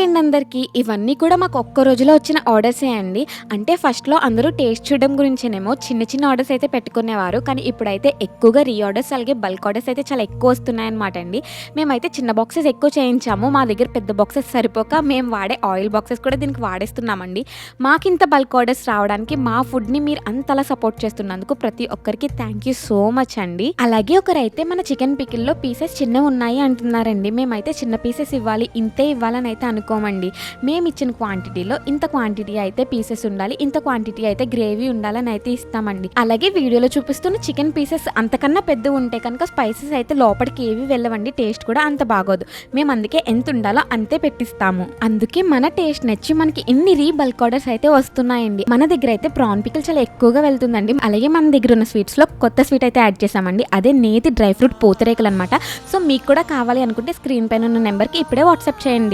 అండి అందరికీ. ఇవన్నీ కూడా మాకు ఒక్క రోజులో వచ్చిన ఆర్డర్సే అండి. అంటే ఫస్ట్‌లో అందరూ టేస్ట్ చూడడం గురించేనేమో చిన్న చిన్న ఆర్డర్స్ అయితే పెట్టుకునేవారు. కానీ ఇప్పుడైతే ఎక్కువగా రీఆర్డర్స్ అలాగే బల్క్ ఆర్డర్స్ అయితే చాలా ఎక్కువ వస్తున్నాయన్నమాట అండి. మేమైతే చిన్న బాక్సెస్ ఎక్కువ చేయించాము. మా దగ్గర పెద్ద బాక్సెస్ సరిపోక మేము వాడే ఆయిల్ బాక్సెస్ కూడా దీనికి వాడేస్తున్నామండి. మాకింత బల్క్ ఆర్డర్స్ రావడానికి మా ఫుడ్‌ని మీరు అంతలా సపోర్ట్ చేస్తున్నందుకు ప్రతి ఒక్కరికి థ్యాంక్ యూ సో మచ్ అండి. అలాగే ఒకరైతే మన చికెన్ పికిల్‌లో పీసెస్ చిన్నవున్నాయి అంటున్నారండి. మేమైతే చిన్న పీసెస్ ఇవ్వాలి, ఇంతే ఇవ్వాలని అయితే అనుకోమండి. మేమిచ్చిన క్వాంటిటీలో ఇంత క్వాంటిటీ అయితే పీసెస్ ఉండాలి, ఇంత క్వాంటిటీ అయితే గ్రేవీ ఉండాలని అయితే ఇస్తామండి. అలాగే వీడియోలో చూపిస్తున్న చికెన్ పీసెస్ అంతకన్నా పెద్ద ఉంటే కనుక స్పైసెస్ అయితే లోపలికి ఏవి వెళ్ళవండి, టేస్ట్ కూడా అంత బాగోదు. మేము అందుకే ఎంత ఉండాలో అంతే పెట్టిస్తాము. అందుకే మన టేస్ట్ నచ్చి మనకి ఎన్ని బల్క్ ఆర్డర్స్ అయితే వస్తున్నాయండి. మన దగ్గర అయితే ప్రాన్ పికిల్ చాలా ఎక్కువగా వెళ్తుందండి. అలాగే మన దగ్గర ఉన్న స్వీట్స్ లో కొత్త స్వీట్ అయితే యాడ్ చేసామండి. అదే నేతి డ్రై ఫ్రూట్ పూతరేకులు అనమాట. సో మీకు కూడా కావాలి అనుకుంటే స్క్రీన్ పైన ఉన్న నెంబర్కి ఇప్పుడే వాట్సాప్ చేయండి.